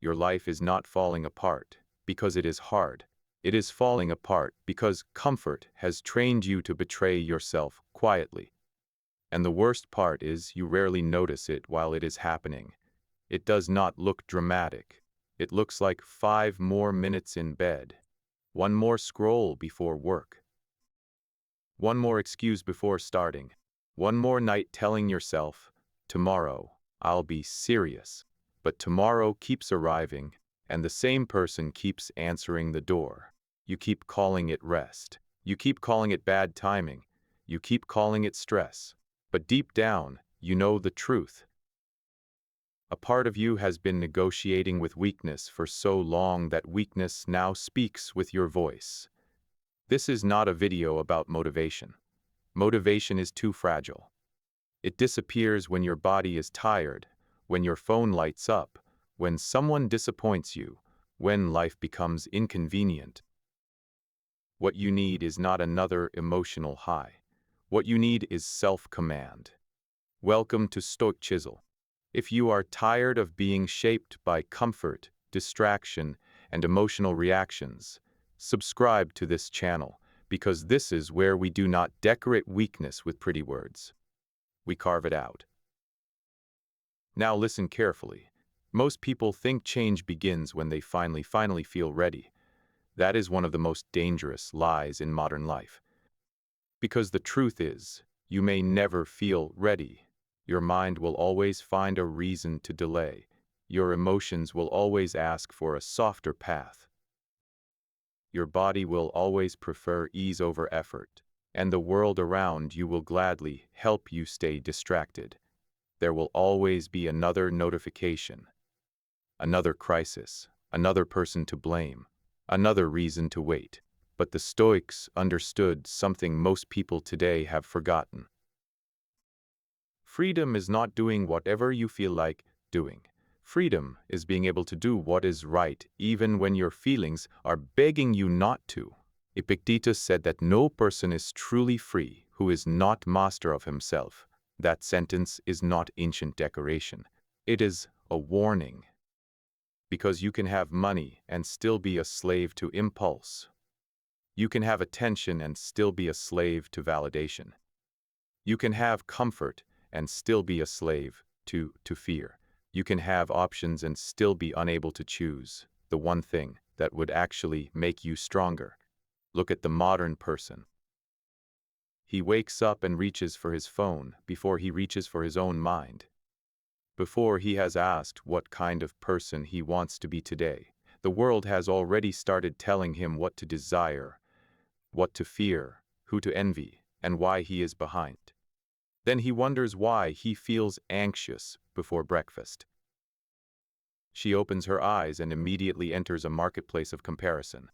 Your life is not falling apart because it is hard. It is falling apart because comfort has trained you to betray yourself quietly. And the worst part is you rarely notice it while it is happening. It does not look dramatic. It looks like 5 more minutes in bed, one more scroll before work, one more excuse before starting, one more night telling yourself, tomorrow, I'll be serious. But tomorrow keeps arriving, and the same person keeps answering the door. You keep calling it rest. You keep calling it bad timing. You keep calling it stress. But deep down, you know the truth. A part of you has been negotiating with weakness for so long that weakness now speaks with your voice. This is not a video about motivation. Motivation is too fragile. It disappears when your body is tired, when your phone lights up, when someone disappoints you, when life becomes inconvenient. What you need is not another emotional high. What you need is self-command. Welcome to Stoicism. If you are tired of being shaped by comfort, distraction, and emotional reactions, subscribe to this channel, because this is where we do not decorate weakness with pretty words. We carve it out. Now listen carefully. Most people think change begins when they finally feel ready. That is one of the most dangerous lies in modern life. Because the truth is, you may never feel ready. Your mind will always find a reason to delay. Your emotions will always ask for a softer path. Your body will always prefer ease over effort, and the world around you will gladly help you stay distracted. There will always be another notification, another crisis, another person to blame, another reason to wait. But the Stoics understood something most people today have forgotten. Freedom is not doing whatever you feel like doing. Freedom is being able to do what is right even when your feelings are begging you not to. Epictetus said that no person is truly free who is not master of himself. That sentence is not ancient decoration. It is a warning. Because you can have money and still be a slave to impulse. You can have attention and still be a slave to validation. You can have comfort and still be a slave to fear. You can have options and still be unable to choose the one thing that would actually make you stronger. Look at the modern person. He wakes up and reaches for his phone before he reaches for his own mind. Before he has asked what kind of person he wants to be today, the world has already started telling him what to desire, what to fear, who to envy, and why he is behind. Then he wonders why he feels anxious before breakfast. She opens her eyes and immediately enters a marketplace of comparison.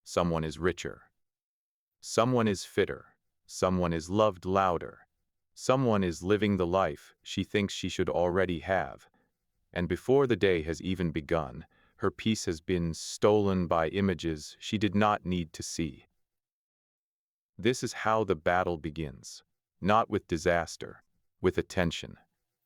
Someone is richer. Someone is fitter. Someone is loved louder. Someone is living the life she thinks she should already have. And before the day has even begun, her peace has been stolen by images she did not need to see. This is how the battle begins. Not with disaster, with attention,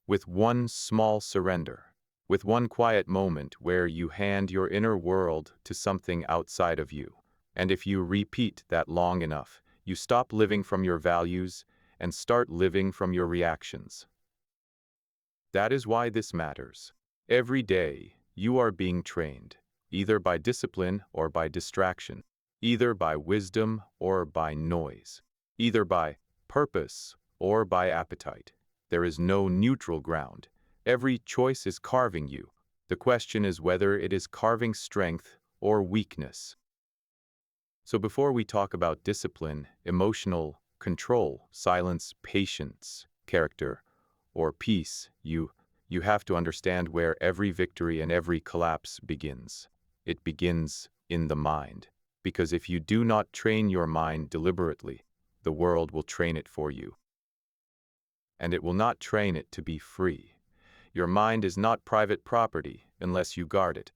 with one small surrender, with one quiet moment where you hand your inner world to something outside of you. And if you repeat that long enough, you stop living from your values and start living from your reactions. That is why this matters. Every day, you are being trained, either by discipline or by distraction, either by wisdom or by noise, either by purpose or by appetite. There is no neutral ground. Every choice is carving you. The question is whether it is carving strength or weakness. So before we talk about discipline, emotional control, silence, patience, character, or peace, you have to understand where every victory and every collapse begins. It begins in the mind. Because if you do not train your mind deliberately, the world will train it for you. And it will not train it to be free. Your mind is not private property unless you guard it.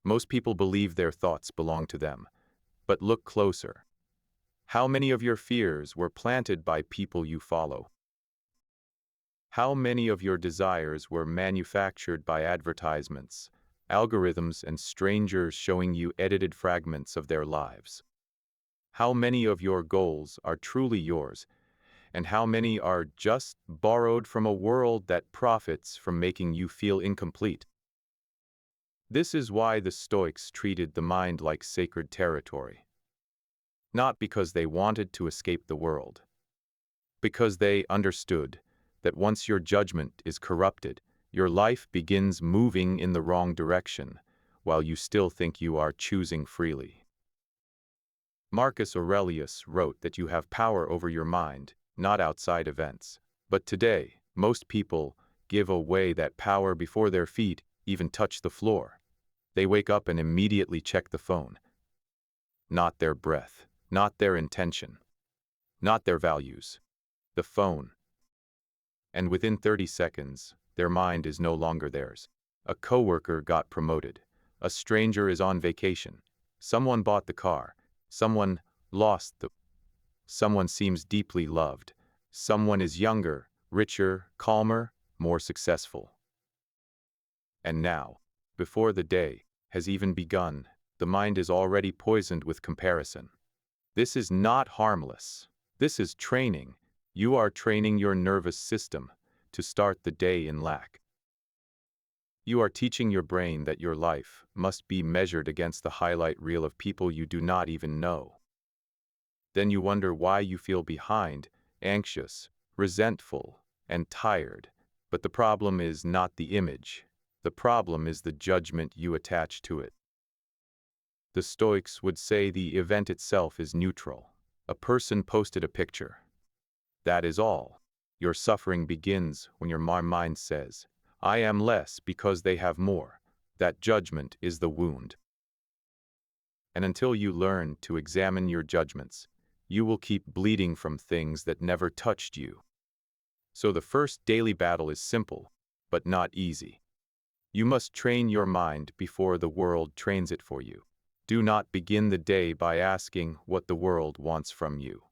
Most people believe their thoughts belong to them. But look closer. How many of your fears were planted by people you follow? How many of your desires were manufactured by advertisements, algorithms, and strangers showing you edited fragments of their lives? How many of your goals are truly yours, and how many are just borrowed from a world that profits from making you feel incomplete? This is why the Stoics treated the mind like sacred territory. Not because they wanted to escape the world, because they understood that once your judgment is corrupted, your life begins moving in the wrong direction, while you still think you are choosing freely. Marcus Aurelius wrote that you have power over your mind, not outside events. But today, most people give away that power before their feet even touch the floor. They wake up and immediately check the phone. Not their breath, not their intention, not their values. The phone. And within 30 seconds, their mind is no longer theirs. A coworker got promoted. A stranger is on vacation. Someone bought the car. Someone lost the... Someone seems deeply loved. Someone is younger, richer, calmer, more successful. And now, before the day has even begun, the mind is already poisoned with comparison. This is not harmless. This is training. You are training your nervous system to start the day in lack. You are teaching your brain that your life must be measured against the highlight reel of people you do not even know. Then you wonder why you feel behind, anxious, resentful, and tired. But the problem is not the image. The problem is the judgment you attach to it. The Stoics would say the event itself is neutral. A person posted a picture. That is all. Your suffering begins when your mind says, I am less because they have more. That judgment is the wound. And until you learn to examine your judgments, you will keep bleeding from things that never touched you. So the first daily battle is simple, but not easy. You must train your mind before the world trains it for you. Do not begin the day by asking what the world wants from you.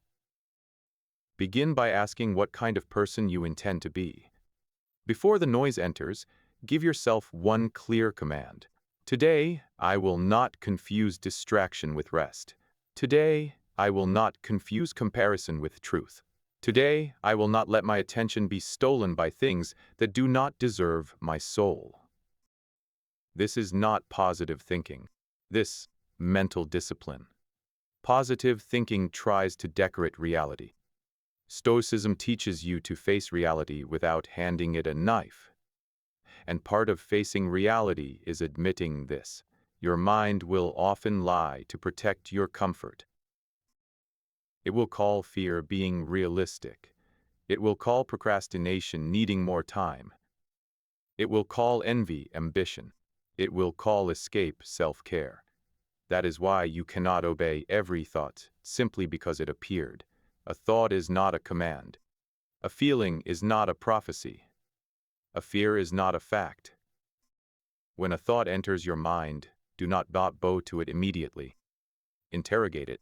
Begin by asking what kind of person you intend to be. Before the noise enters, give yourself one clear command. Today, I will not confuse distraction with rest. Today, I will not confuse comparison with truth. Today, I will not let my attention be stolen by things that do not deserve my soul. This is not positive thinking. This mental discipline. Positive thinking tries to decorate reality. Stoicism teaches you to face reality without handing it a knife. And part of facing reality is admitting this. Your mind will often lie to protect your comfort. It will call fear being realistic. It will call procrastination needing more time. It will call envy ambition. It will call escape self-care. That is why you cannot obey every thought simply because it appeared. A thought is not a command. A feeling is not a prophecy. A fear is not a fact. When a thought enters your mind, do not bow to it immediately. Interrogate it.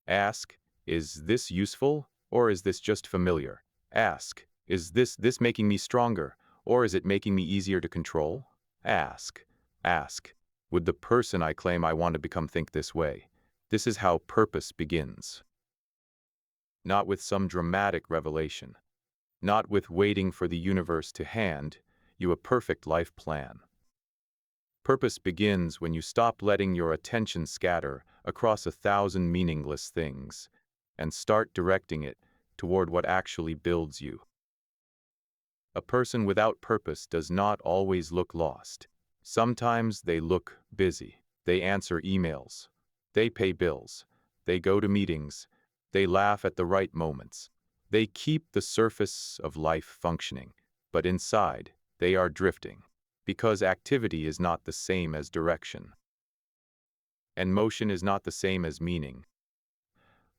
Ask, is this useful, or is this just familiar? Ask, is this making me stronger, or is it making me easier to control? Ask, would the person I claim I want to become think this way? This is how purpose begins. Not with some dramatic revelation. Not with waiting for the universe to hand you a perfect life plan. Purpose begins when you stop letting your attention scatter across 1,000 meaningless things and start directing it toward what actually builds you. A person without purpose does not always look lost. Sometimes they look busy. They answer emails. They pay bills. They go to meetings. They laugh at the right moments. They keep the surface of life functioning, but inside, they are drifting, because activity is not the same as direction. And motion is not the same as meaning.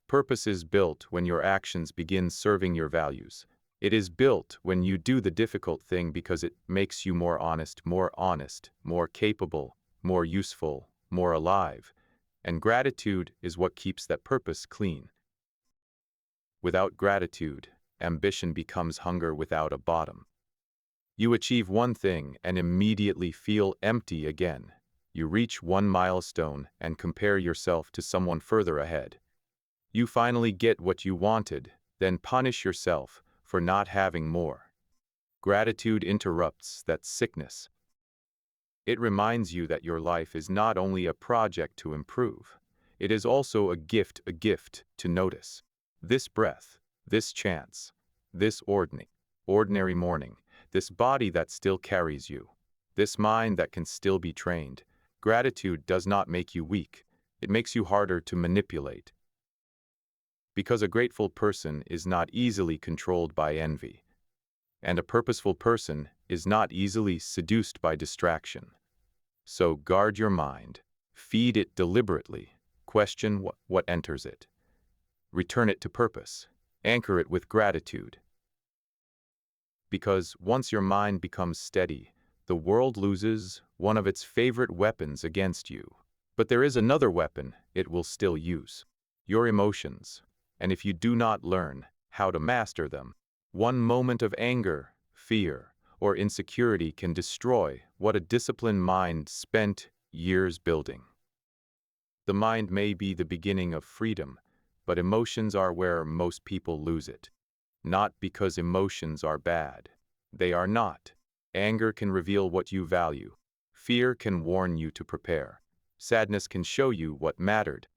Purpose is built when your actions begin serving your values. It is built when you do the difficult thing because it makes you more honest, more capable, more useful, more alive. And gratitude is what keeps that purpose clean. Without gratitude, ambition becomes hunger without a bottom. You achieve one thing and immediately feel empty again. You reach one milestone and compare yourself to someone further ahead. You finally get what you wanted, then punish yourself for not having more. Gratitude interrupts that sickness. It reminds you that your life is not only a project to improve, it is also a gift to notice. This breath, this chance, this ordinary morning, this body that still carries you, this mind that can still be trained. Gratitude does not make you weak, it makes you harder to manipulate. Because a grateful person is not easily controlled by envy, and a purposeful person is not easily seduced by distraction. So guard your mind, feed it deliberately, question what enters it. Return it to purpose, anchor it with gratitude. Because once your mind becomes steady, the world loses one of its favorite weapons against you. But there is another weapon it will still use: your emotions. And if you do not learn how to master them, one moment of anger, fear, or insecurity can destroy what a disciplined mind spent years building. The mind may be the beginning of freedom, but emotions are where most people lose it. Not because emotions are bad. They are not. Anger can reveal what you value. Fear can warn you to prepare. Sadness can show you what mattered.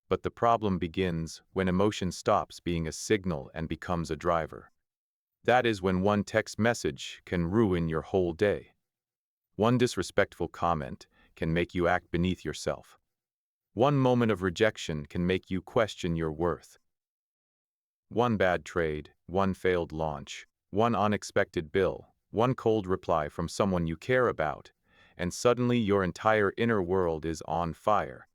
But the problem begins when emotion stops being a signal and becomes a driver. That is when one text message can ruin your whole day. One disrespectful comment can make you act beneath yourself. One moment of rejection can make you question your worth. One bad trade, one failed launch, one unexpected bill, one cold reply from someone you care about, and suddenly your entire inner world is on fire.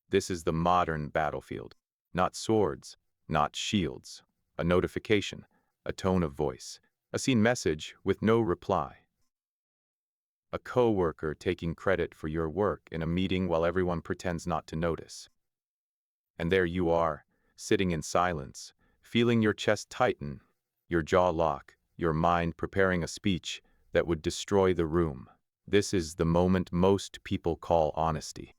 This is the modern battlefield. Not swords, not shields. A notification, a tone of voice, a seen message with no reply. A coworker taking credit for your work in a meeting while everyone pretends not to notice. And there you are, sitting in silence, feeling your chest tighten, your jaw lock, your mind preparing a speech that would destroy the room. This is the moment most people call honesty.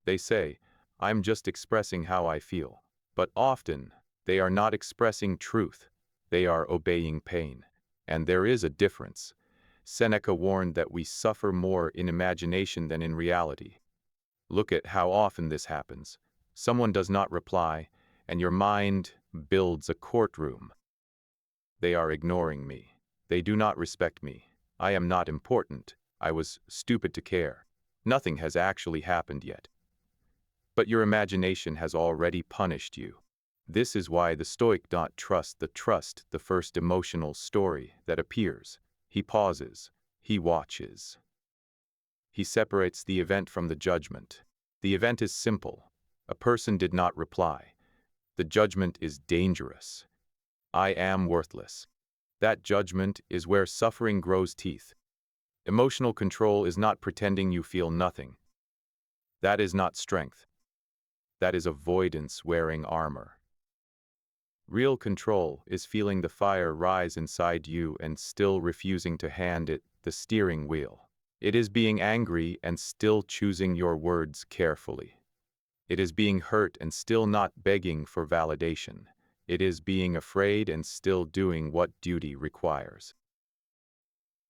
They say, "I'm just expressing how I feel." But often, they are not expressing truth. They are obeying pain. And there is a difference. Seneca warned that we suffer more in imagination than in reality. Look at how often this happens. Someone does not reply, and your mind builds a courtroom. They are ignoring me. They do not respect me. I am not important. I was stupid to care. Nothing has actually happened yet. But your imagination has already punished you. This is why the Stoic don't trust the first emotional story that appears. He pauses. He watches. He separates the event from the judgment. The event is simple. A person did not reply. The judgment is dangerous. I am worthless. That judgment is where suffering grows teeth. Emotional control is not pretending you feel nothing. That is not strength. That is avoidance wearing armor. Real control is feeling the fire rise inside you and still refusing to hand it the steering wheel. It is being angry and still choosing your words carefully. It is being hurt and still not begging for validation. It is being afraid and still doing what duty requires.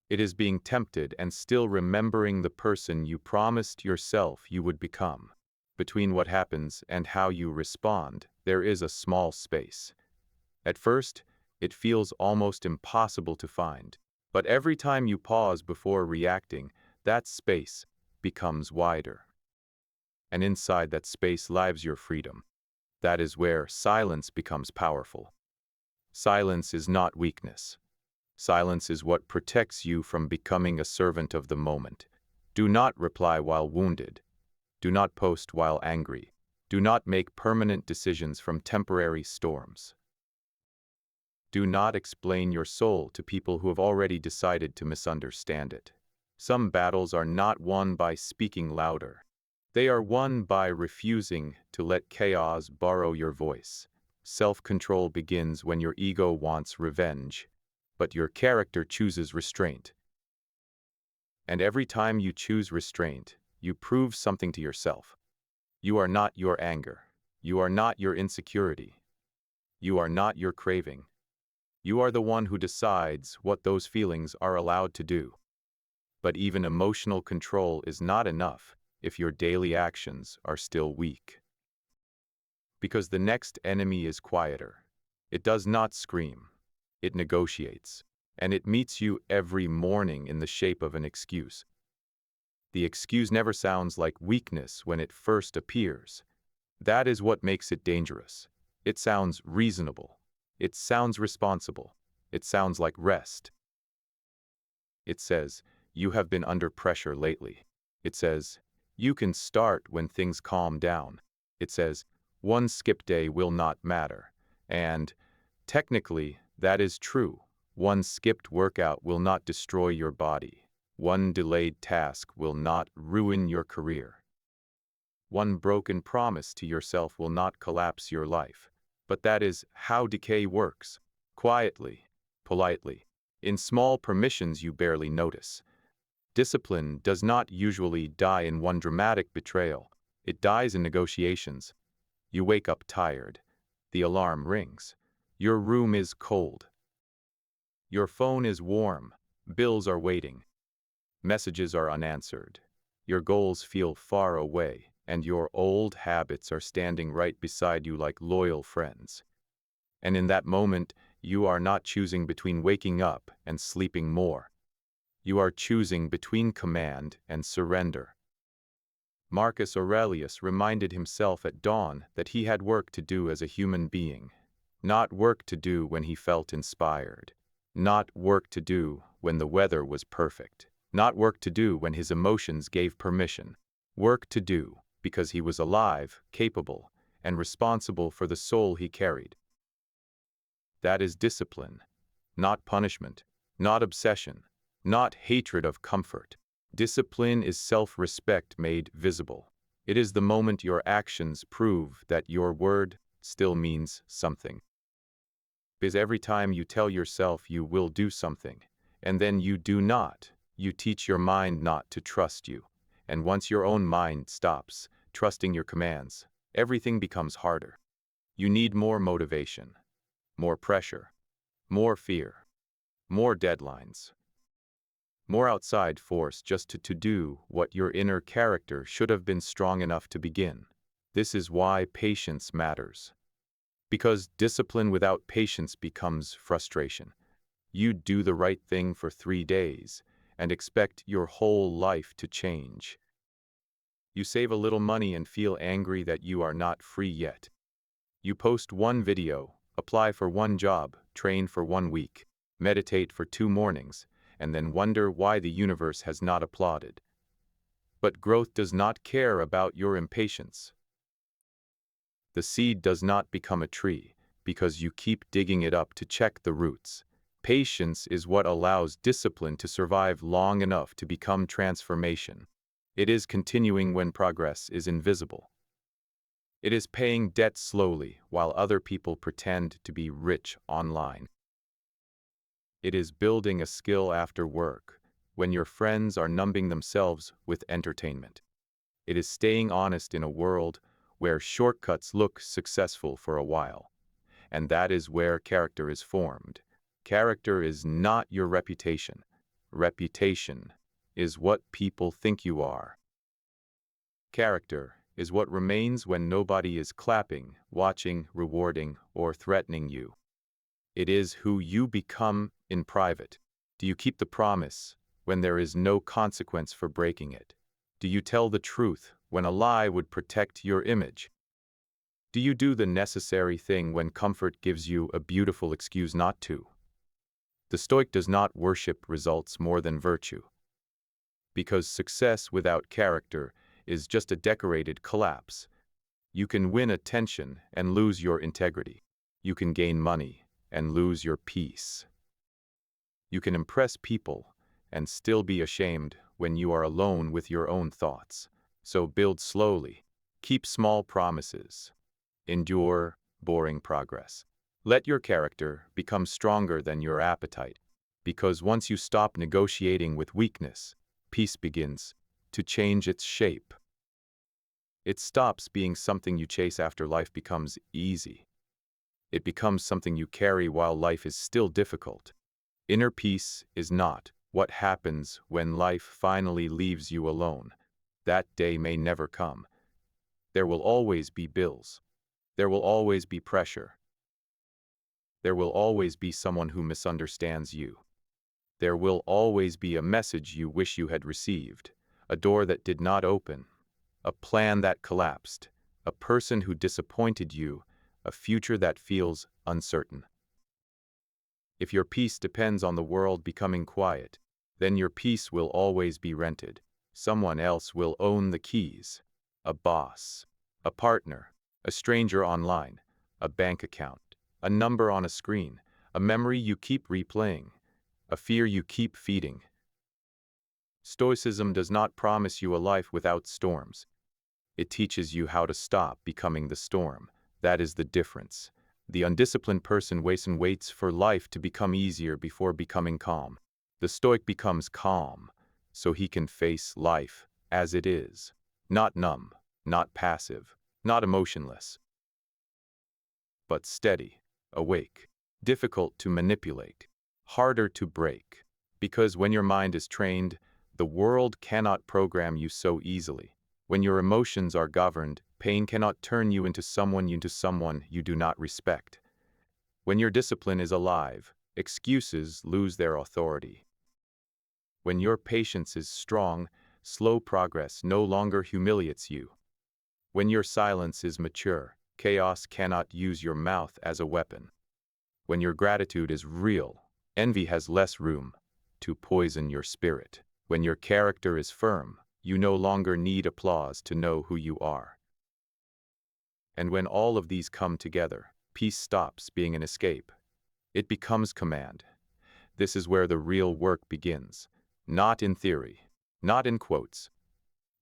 It is being tempted and still remembering the person you promised yourself you would become. Between what happens and how you respond, there is a small space. At first, it feels almost impossible to find. But every time you pause before reacting, that space becomes wider. And inside that space lies your freedom. That is where silence becomes powerful. Silence is not weakness. Silence is what protects you from becoming a servant of the moment. Do not reply while wounded. Do not post while angry. Do not make permanent decisions from temporary storms. Do not explain your soul to people who have already decided to misunderstand it. Some battles are not won by speaking louder. They are won by refusing to let chaos borrow your voice. Self-control begins when your ego wants revenge, but your character chooses restraint. And every time you choose restraint, you prove something to yourself. You are not your anger. You are not your insecurity. You are not your craving. You are the one who decides what those feelings are allowed to do. But even emotional control is not enough if your daily actions are still weak. Because the next enemy is quieter. It does not scream. It negotiates. And it meets you every morning in the shape of an excuse. The excuse never sounds like weakness when it first appears. That is what makes it dangerous. It sounds reasonable. It sounds responsible. It sounds like rest. It says, you have been under pressure lately. It says, you can start when things calm down. It says, one skip day will not matter. And, technically, that is true. One skipped workout will not destroy your body. One delayed task will not ruin your career. One broken promise to yourself will not collapse your life. But that is how decay works. Quietly, politely, in small permissions you barely notice. Discipline does not usually die in one dramatic betrayal. It dies in negotiations. You wake up tired. The alarm rings. Your room is cold. Your phone is warm. Bills are waiting. Messages are unanswered. Your goals feel far away, and your old habits are standing right beside you like loyal friends. And in that moment, you are not choosing between waking up and sleeping more. You are choosing between command and surrender. Marcus Aurelius reminded himself at dawn that he had work to do as a human being. Not work to do when he felt inspired. Not work to do when the weather was perfect. Not work to do when his emotions gave permission. Work to do because he was alive, capable, and responsible for the soul he carried. That is discipline, not punishment, not obsession, not hatred of comfort. Discipline is self-respect made visible. It is the moment your actions prove that your word still means something. Because every time you tell yourself you will do something, and then you do not, you teach your mind not to trust you. And once your own mind stops trusting your commands, everything becomes harder. You need more motivation, more pressure, more fear, more deadlines, more outside force just to do what your inner character should have been strong enough to begin. This is why patience matters. Because discipline without patience becomes frustration. You do the right thing for 3 days and expect your whole life to change. You save a little money and feel angry that you are not free yet. You post one video, apply for one job, train for 1 week, meditate for 2 mornings, and then wonder why the universe has not applauded. But growth does not care about your impatience. The seed does not become a tree because you keep digging it up to check the roots. Patience is what allows discipline to survive long enough to become transformation. It is continuing when progress is invisible. It is paying debt slowly while other people pretend to be rich online. It is building a skill after work when your friends are numbing themselves with entertainment. It is staying honest in a world where shortcuts look successful for a while. And that is where character is formed. Character is not your reputation. Reputation is what people think you are. Character is what remains when nobody is clapping, watching, rewarding, or threatening you. It is who you become in private. Do you keep the promise when there is no consequence for breaking it? Do you tell the truth when a lie would protect your image? Do you do the necessary thing when comfort gives you a beautiful excuse not to? The Stoic does not worship results more than virtue. Because success without character is just a decorated collapse. You can win attention and lose your integrity. You can gain money and lose your peace. You can impress people and still be ashamed when you are alone with your own thoughts. So build slowly. Keep small promises. Endure, boring progress. Let your character become stronger than your appetite, because once you stop negotiating with weakness, peace begins to change its shape. It stops being something you chase after life becomes easy. It becomes something you carry while life is still difficult. Inner peace is not what happens when life finally leaves you alone. That day may never come. There will always be bills. There will always be pressure. There will always be someone who misunderstands you. There will always be a message you wish you had received, a door that did not open, a plan that collapsed, a person who disappointed you, a future that feels uncertain. If your peace depends on the world becoming quiet, then your peace will always be rented. Someone else will own the keys. A boss, a partner, a stranger online, a bank account, a number on a screen, a memory you keep replaying, a fear you keep feeding. Stoicism does not promise you a life without storms. It teaches you how to stop becoming the storm. That is the difference. The undisciplined person waits for life to become easier before becoming calm. The Stoic becomes calm, so he can face life as it is. Not numb, not passive, not emotionless, but steady, awake, difficult to manipulate, harder to break. Because when your mind is trained, the world cannot program you so easily. When your emotions are governed, pain cannot turn you into someone you do not respect. When your discipline is alive, excuses lose their authority. When your patience is strong, slow progress no longer humiliates you. When your silence is mature, chaos cannot use your mouth as a weapon. When your gratitude is real, envy has less room to poison your spirit. When your character is firm, you no longer need applause to know who you are. And when all of these come together, peace stops being an escape. It becomes command. This is where the real work begins. Not in theory, not in quotes,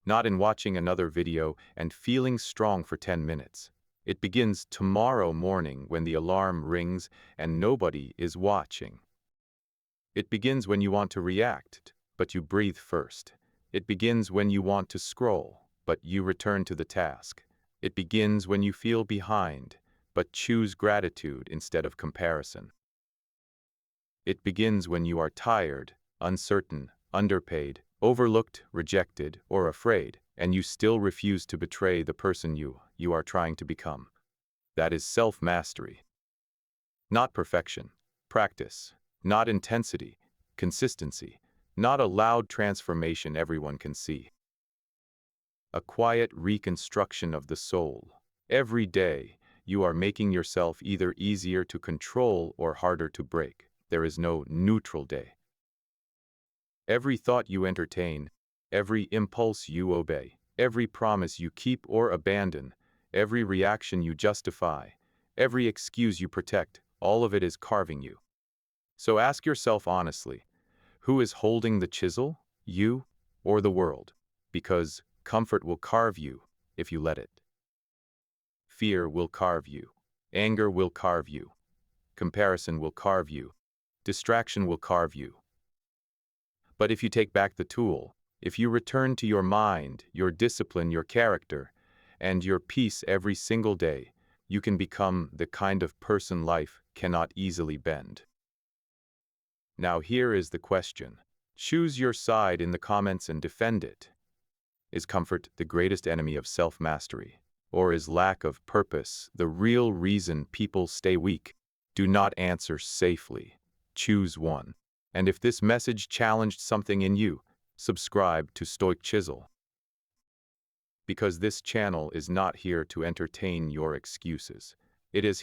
not in watching another video and feeling strong for 10 minutes. It begins tomorrow morning when the alarm rings and nobody is watching. It begins when you want to react, but you breathe first. It begins when you want to scroll, but you return to the task. It begins when you feel behind, but choose gratitude instead of comparison. It begins when you are tired, uncertain, underpaid, overlooked, rejected, or afraid, and you still refuse to betray the person you are trying to become. That is self-mastery. Not perfection, practice. Not intensity, consistency. Not a loud transformation everyone can see. A quiet reconstruction of the soul. Every day, you are making yourself either easier to control or harder to break. There is no neutral day. Every thought you entertain, every impulse you obey, every promise you keep or abandon, every reaction you justify, every excuse you protect, all of it is carving you. So ask yourself honestly, who is holding the chisel, you or the world? Because comfort will carve you if you let it. Fear will carve you. Anger will carve you. Comparison will carve you. Distraction will carve you. But if you take back the tool, if you return to your mind, your discipline, your character, and your peace every single day, you can become the kind of person life cannot easily bend. Now here is the question. Choose your side in the comments and defend it. Is comfort the greatest enemy of self-mastery? Or is lack of purpose the real reason people stay weak? Do not answer safely. Choose one. And if this message challenged something in you, subscribe to Stoic Chisel. Because this channel is not here to entertain your excuses. It is